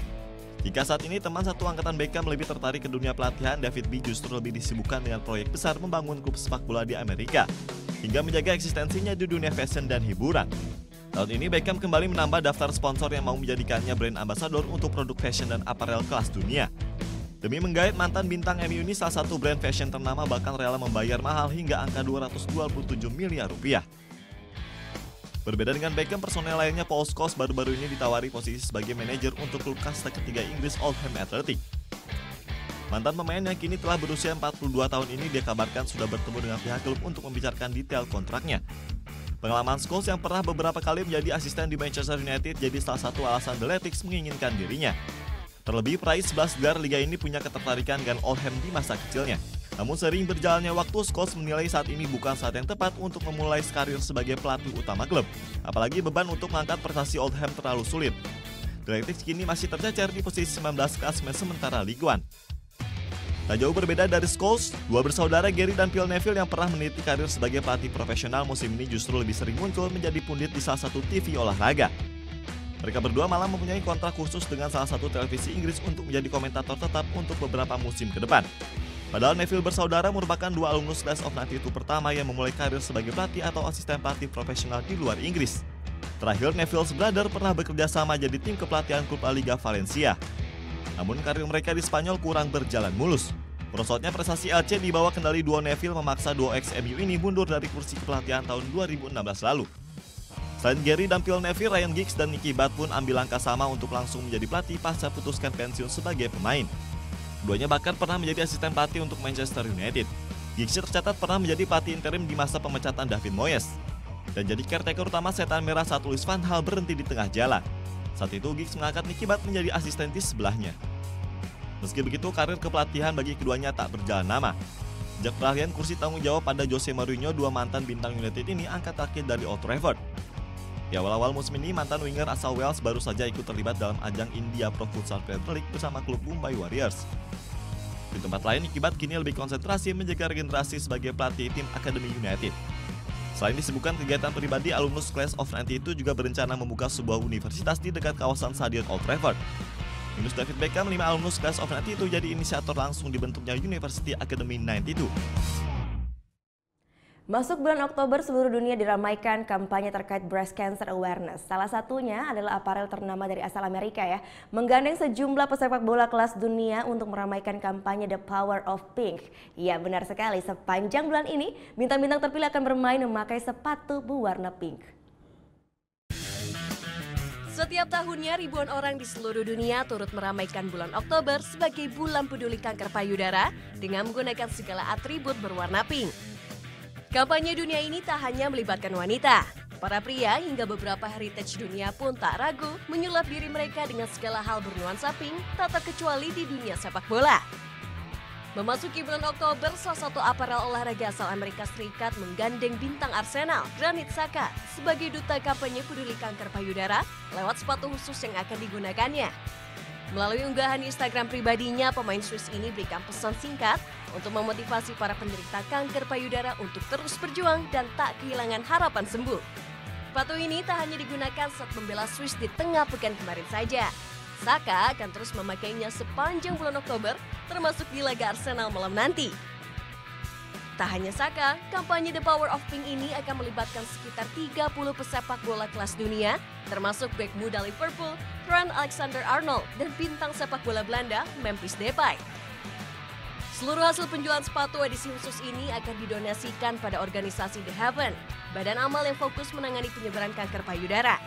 Jika saat ini teman satu angkatan Beckham lebih tertarik ke dunia pelatihan, David B justru lebih disibukkan dengan proyek besar membangun klub sepak bola di Amerika, hingga menjaga eksistensinya di dunia fashion dan hiburan. Tahun ini Beckham kembali menambah daftar sponsor yang mau menjadikannya brand ambassador untuk produk fashion dan aparel kelas dunia. Demi menggait mantan bintang MU ini, salah satu brand fashion ternama bahkan rela membayar mahal hingga angka 227 miliar rupiah. Berbeda dengan Beckham, personel lainnya Paul Scholes baru-baru ini ditawari posisi sebagai manajer untuk klub kasta ketiga Inggris Oldham Athletic. Mantan pemain yang kini telah berusia 42 tahun ini dikabarkan sudah bertemu dengan pihak klub untuk membicarakan detail kontraknya. Pengalaman Scholes yang pernah beberapa kali menjadi asisten di Manchester United jadi salah satu alasan The Athletics menginginkan dirinya. Terlebih peraih 11 gelar liga ini punya ketertarikan dengan Oldham di masa kecilnya. Namun sering berjalannya waktu, Scholes menilai saat ini bukan saat yang tepat untuk memulai karir sebagai pelatih utama klub. Apalagi beban untuk mengangkat prestasi Oldham terlalu sulit. The Athletics kini masih tercecer di posisi 19 klasemen sementara Ligue 1. Tak jauh berbeda dari Scholes, dua bersaudara Gary dan Phil Neville yang pernah meniti karir sebagai pelatih profesional musim ini justru lebih sering muncul menjadi pundit di salah satu TV olahraga. Mereka berdua malah mempunyai kontrak khusus dengan salah satu televisi Inggris untuk menjadi komentator tetap untuk beberapa musim ke depan. Padahal Neville bersaudara merupakan dua alumnus Class of 92 pertama yang memulai karir sebagai pelatih atau asisten pelatih profesional di luar Inggris. Terakhir, Neville's brother pernah bekerja sama jadi tim kepelatihan klub La Liga Valencia. Namun karir mereka di Spanyol kurang berjalan mulus. Merosotnya prestasi LC di bawah kendali duo Neville memaksa duo ex-MU ini mundur dari kursi kepelatihan tahun 2016 lalu. Selain Gary dan Phil Neville, Ryan Giggs dan Nicky Butt pun ambil langkah sama untuk langsung menjadi pelatih pasca putuskan pensiun sebagai pemain. Keduanya bahkan pernah menjadi asisten pelatih untuk Manchester United. Giggs tercatat pernah menjadi pelatih interim di masa pemecatan David Moyes dan jadi caretaker utama Setan Merah saat Louis van Gaal berhenti di tengah jalan. Saat itu Giggs mengangkat Nicky Butt menjadi asisten di sebelahnya. Meski begitu, karir kepelatihan bagi keduanya tak berjalan lama. Sejak peralihan kursi tanggung jawab pada Jose Mourinho, dua mantan bintang United ini angkat kaki dari Old Trafford. Di awal-awal musim ini, mantan winger asal Wales baru saja ikut terlibat dalam ajang India Pro Futsal Premier League bersama klub Mumbai Warriors. Di tempat lain, Nicky Butt kini lebih konsentrasi menjaga regenerasi sebagai pelatih tim Akademi United. Selain disibukkan kegiatan pribadi, alumnus Class of 92 juga berencana membuka sebuah universitas di dekat kawasan Stadion Old Trafford. Minus David Beckham, 5 alumnus Class of 92 jadi inisiator langsung dibentuknya University Academy 92. Masuk bulan Oktober, seluruh dunia diramaikan kampanye terkait breast cancer awareness. Salah satunya adalah aparel ternama dari asal Amerika ya, menggandeng sejumlah pesepak bola kelas dunia untuk meramaikan kampanye The Power of Pink. Ya, benar sekali, sepanjang bulan ini bintang-bintang terpilih akan bermain memakai sepatu berwarna pink. Setiap tahunnya ribuan orang di seluruh dunia turut meramaikan bulan Oktober sebagai bulan peduli kanker payudara dengan menggunakan segala atribut berwarna pink. Kampanye dunia ini tak hanya melibatkan wanita. Para pria hingga beberapa heritage dunia pun tak ragu menyulap diri mereka dengan segala hal bernuansa pink, tak terkecuali di dunia sepak bola. Memasuki bulan Oktober, salah satu aparel olahraga asal Amerika Serikat menggandeng bintang Arsenal, Granit Xhaka, sebagai duta kampanye peduli kanker payudara lewat sepatu khusus yang akan digunakannya. Melalui unggahan di Instagram pribadinya, pemain Swiss ini berikan pesan singkat untuk memotivasi para penderita kanker payudara untuk terus berjuang dan tak kehilangan harapan sembuh. Sepatu ini tak hanya digunakan saat membela Swiss di tengah pekan kemarin saja. Xhaka akan terus memakainya sepanjang bulan Oktober, termasuk di laga Arsenal malam nanti. Tak hanya Xhaka, kampanye The Power of Pink ini akan melibatkan sekitar 30 pesepak bola kelas dunia, termasuk bek muda Liverpool, Trent Alexander-Arnold, dan bintang sepak bola Belanda, Memphis Depay. Seluruh hasil penjualan sepatu edisi khusus ini akan didonasikan pada organisasi The Haven, badan amal yang fokus menangani penyebaran kanker payudara.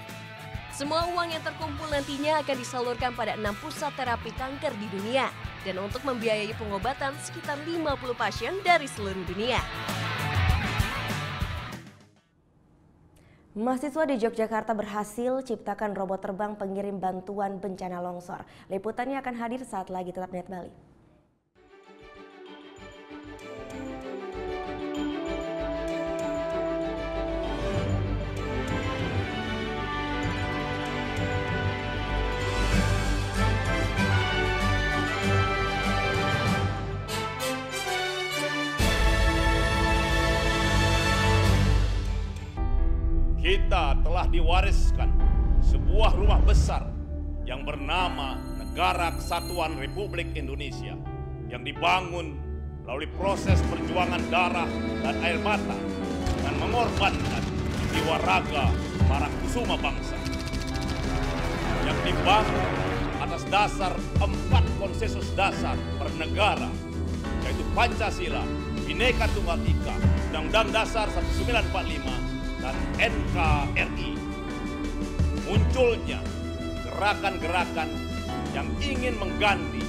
Semua uang yang terkumpul nantinya akan disalurkan pada 6 pusat terapi kanker di dunia dan untuk membiayai pengobatan sekitar 50 pasien dari seluruh dunia. Mahasiswa di Yogyakarta berhasil ciptakan robot terbang pengirim bantuan bencana longsor. Liputannya akan hadir saat lagi, tetap Net Bali. Kita telah diwariskan sebuah rumah besar yang bernama Negara Kesatuan Republik Indonesia yang dibangun melalui proses perjuangan darah dan air mata dengan mengorbankan jiwa raga para kusuma bangsa. Yang dibangun atas dasar 4 konsensus dasar bernegara, yaitu Pancasila, Bhinneka Tunggal Ika, Undang-Undang Dasar 1945, dan NKRI. Munculnya gerakan-gerakan yang ingin mengganti,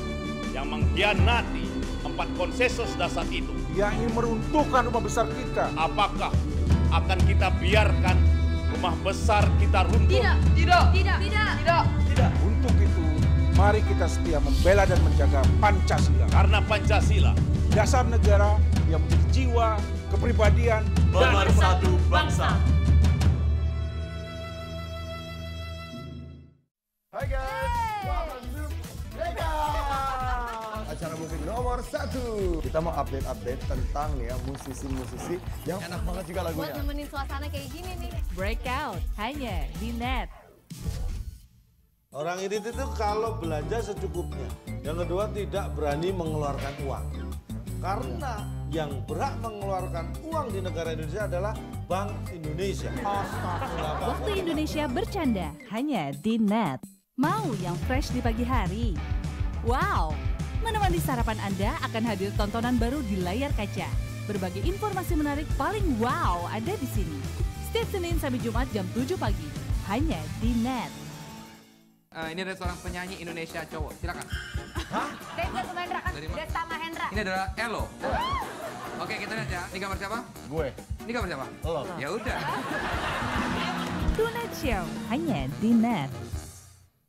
yang mengkhianati 4 konsensus dasar itu. Yang ingin meruntuhkan rumah besar kita. Apakah akan kita biarkan rumah besar kita runtuh? Tidak. Untuk itu, mari kita setia membela dan menjaga Pancasila. Karena Pancasila, dasar negara yang menjadi jiwa, kepribadian, pemersatu bangsa. Hai guys, welcome to Breakout, acara musik nomor 1. Kita mau update tentang ya musisi-musisi yang enak banget juga lagunya. Buat nemenin suasana kayak gini nih. Breakout hanya di Net. Orang ini tuh kalau belanja secukupnya. Yang kedua, tidak berani mengeluarkan uang. Karena yang berhak mengeluarkan uang di negara Indonesia adalah Bank Indonesia. Waktu Indonesia bercanda hanya di Net. Mau yang fresh di pagi hari? Wow, menemani sarapan Anda akan hadir tontonan baru di layar kaca. Berbagai informasi menarik paling wow ada di sini. Setiap Senin sampai Jumat jam 7 pagi, hanya di Net. Ini ada seorang penyanyi Indonesia cowok, silakan. Hah? Desta Mahendra kan? Dari mana? Desta Mahendra. Ini adalah Elo. Oke, kita lihat ya. Ini gambar siapa? Gue. Ini gambar siapa? Lo. Ya udah. Tonight Show hanya di Net.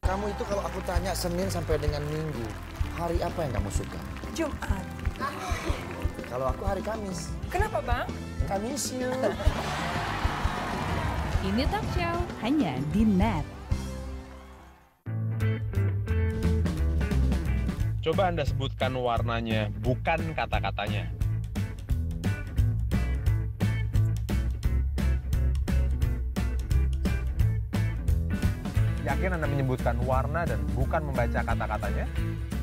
Kamu itu kalau aku tanya Senin sampai dengan Minggu, hari apa yang kamu suka? Jumat. Kalau aku hari Kamis. Kenapa bang? Kamis you. Ini Talk Show hanya di Net. Coba Anda sebutkan warnanya, bukan kata-katanya. Yakin Anda menyebutkan warna dan bukan membaca kata-katanya?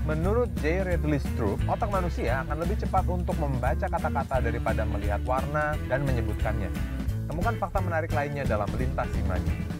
Menurut J. Radley Stroop, otak manusia akan lebih cepat untuk membaca kata-kata daripada melihat warna dan menyebutkannya. Temukan fakta menarik lainnya dalam Lintas Imaji.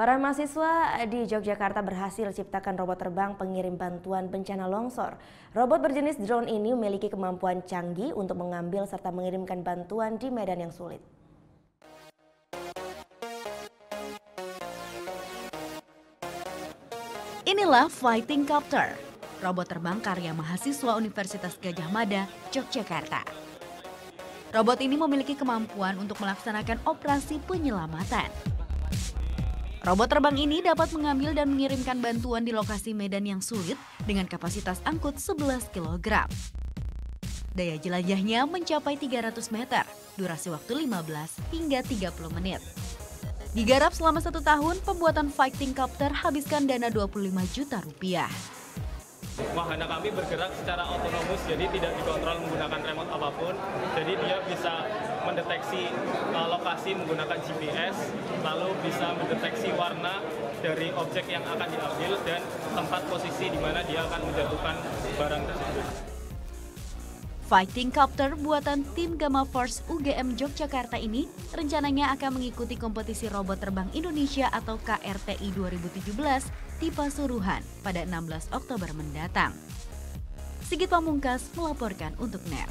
Para mahasiswa di Yogyakarta berhasil ciptakan robot terbang pengirim bantuan bencana longsor. Robot berjenis drone ini memiliki kemampuan canggih untuk mengambil serta mengirimkan bantuan di medan yang sulit. Inilah Fighting Copter, robot terbang karya mahasiswa Universitas Gadjah Mada, Yogyakarta. Robot ini memiliki kemampuan untuk melaksanakan operasi penyelamatan. Robot terbang ini dapat mengambil dan mengirimkan bantuan di lokasi medan yang sulit dengan kapasitas angkut 11 kg. Daya jelajahnya mencapai 300 meter, durasi waktu 15 hingga 30 menit. Digarap selama 1 tahun, pembuatan Fighting Copter habiskan dana 25 juta rupiah. Wahana kami bergerak secara otonomus, jadi tidak dikontrol menggunakan remote apapun. Jadi dia bisa mendeteksi lokasi menggunakan GPS, lalu bisa mendeteksi warna dari objek yang akan diambil dan tempat posisi di mana dia akan menjatuhkan barang tersebut. Fighting Copter buatan tim Gamma Force UGM Yogyakarta ini rencananya akan mengikuti kompetisi robot terbang Indonesia atau KRTI 2017 di Pasuruan pada 16 Oktober mendatang. Sigit Pamungkas melaporkan untuk NET.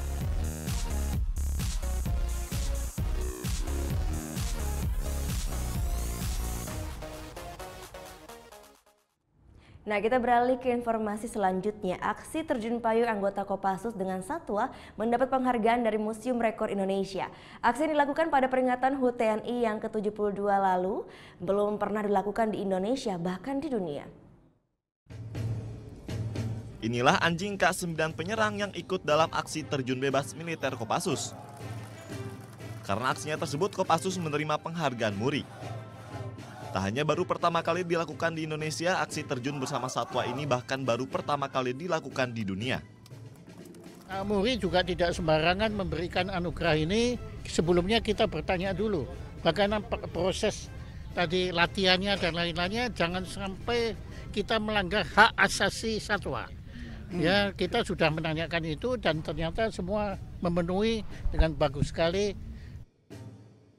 Nah, kita beralih ke informasi selanjutnya. Aksi terjun payung anggota Kopassus dengan satwa mendapat penghargaan dari Museum Rekor Indonesia. Aksi ini dilakukan pada peringatan HUT TNI yang ke-72 lalu, belum pernah dilakukan di Indonesia, bahkan di dunia. Inilah anjing K9 penyerang yang ikut dalam aksi terjun bebas militer Kopassus. Karena aksinya tersebut, Kopassus menerima penghargaan MURI. Tak hanya baru pertama kali dilakukan di Indonesia, aksi terjun bersama satwa ini bahkan baru pertama kali dilakukan di dunia. MURI juga tidak sembarangan memberikan anugerah ini. Sebelumnya kita bertanya dulu, bagaimana proses tadi latihannya dan lain-lainnya, jangan sampai kita melanggar hak asasi satwa. Ya, kita sudah menanyakan itu dan ternyata semua memenuhi dengan bagus sekali.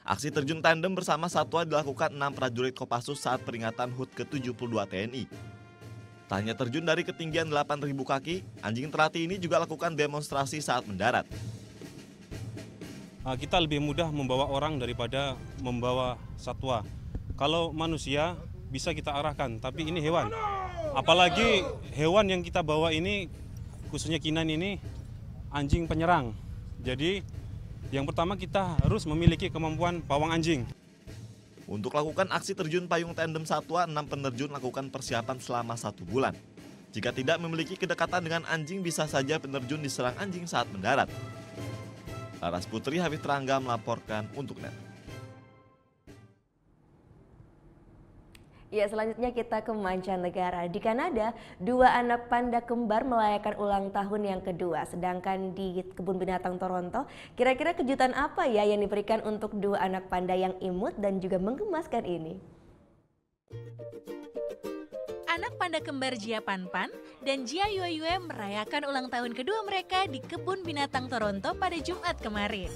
Aksi terjun tandem bersama satwa dilakukan 6 prajurit Kopassus saat peringatan HUT ke-72 TNI. Tak hanya terjun dari ketinggian 8.000 kaki, anjing terlatih ini juga lakukan demonstrasi saat mendarat. Kita lebih mudah membawa orang daripada membawa satwa. Kalau manusia bisa kita arahkan, tapi ini hewan. Apalagi hewan yang kita bawa ini, khususnya K9 ini, anjing penyerang. Jadi yang pertama kita harus memiliki kemampuan pawang anjing. Untuk lakukan aksi terjun payung tandem satwa, 6 penerjun lakukan persiapan selama 1 bulan. Jika tidak memiliki kedekatan dengan anjing, bisa saja penerjun diserang anjing saat mendarat. Laras Putri, Hafid Rangga melaporkan untuk NET. Ya, selanjutnya kita ke mancanegara. Di Kanada, 2 anak panda kembar merayakan ulang tahun yang kedua. Sedangkan di Kebun Binatang Toronto, kira-kira kejutan apa ya yang diberikan untuk 2 anak panda yang imut dan juga menggemaskan ini? Anak panda kembar Jia Panpan dan Jia Yueyue merayakan ulang tahun kedua mereka di Kebun Binatang Toronto pada Jumat kemarin.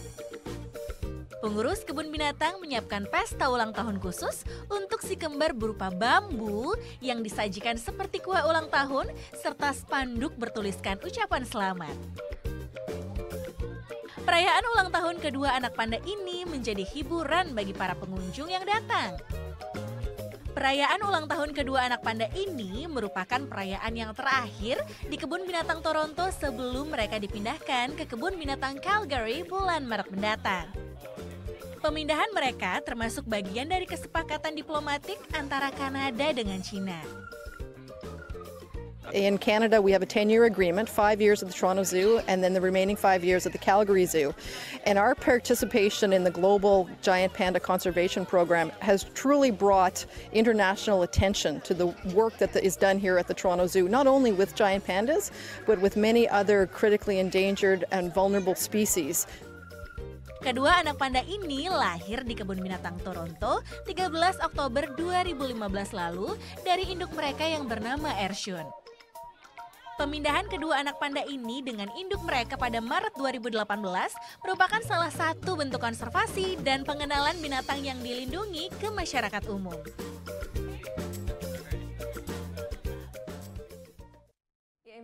Pengurus kebun binatang menyiapkan pesta ulang tahun khusus untuk si kembar berupa bambu yang disajikan seperti kue ulang tahun serta spanduk bertuliskan ucapan selamat. Perayaan ulang tahun kedua anak panda ini menjadi hiburan bagi para pengunjung yang datang. Perayaan ulang tahun kedua anak panda ini merupakan perayaan yang terakhir di Kebun Binatang Toronto sebelum mereka dipindahkan ke Kebun Binatang Calgary bulan Maret mendatang. Pemindahan mereka termasuk bagian dari kesepakatan diplomatik antara Kanada dengan China. In Canada, we have a 10-year agreement, 5 years at the Toronto Zoo, and then the remaining 5 years at the Calgary Zoo. And our participation in the Global Giant Panda Conservation Program has truly brought international attention to the work that is done here at the Toronto Zoo, not only with giant pandas, but with many other critically endangered and vulnerable species. Kedua anak panda ini lahir di Kebun Binatang Toronto 13 Oktober 2015 lalu dari induk mereka yang bernama Ershun. Pemindahan kedua anak panda ini dengan induk mereka pada Maret 2018 merupakan salah satu bentuk konservasi dan pengenalan binatang yang dilindungi ke masyarakat umum.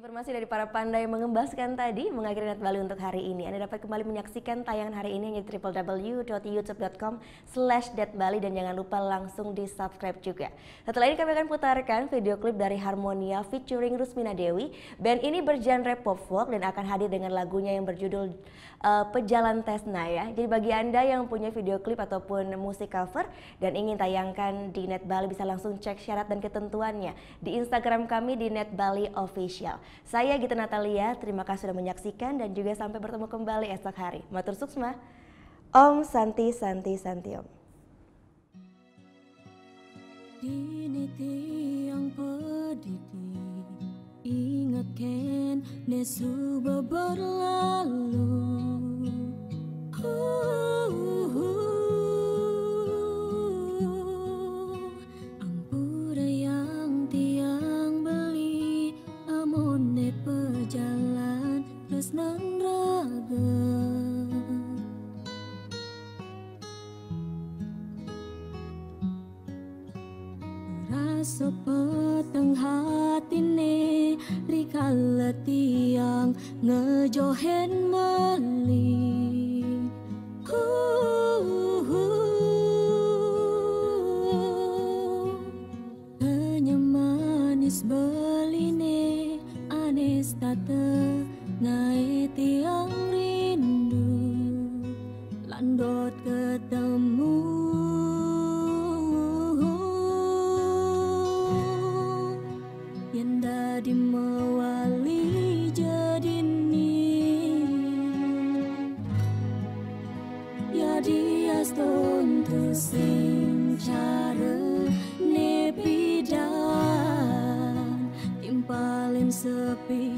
Informasi dari para pandai mengembaskan tadi mengakhiri Net Bali untuk hari ini. Anda dapat kembali menyaksikan tayangan hari ini di www.youtube.com/netbali dan jangan lupa langsung di subscribe juga. Setelah ini kami akan putarkan video klip dari Harmonia featuring Rusmina Dewi. Band ini bergenre pop folk dan akan hadir dengan lagunya yang berjudul Pejalan Tesna ya. Jadi bagi Anda yang punya video klip ataupun musik cover dan ingin tayangkan di Net Bali bisa langsung cek syarat dan ketentuannya di Instagram kami di Net Bali Official. Saya Gita Natalia, terima kasih sudah menyaksikan dan juga sampai bertemu kembali esok hari. Matur suksma. Om Santi Santi Santi Om. Diniti yang pedidi ingatkan nesu berlalu. Ampura yang tiang beli amone pejalan terus nang raga. Rasa petang hatine rikala tiang ngejohen meli. Hanya manis beline anes tata ngai tiang rindu landot ketemu yanda di mewali jadini ya dia stontu sing cara nepidan timpalin sepi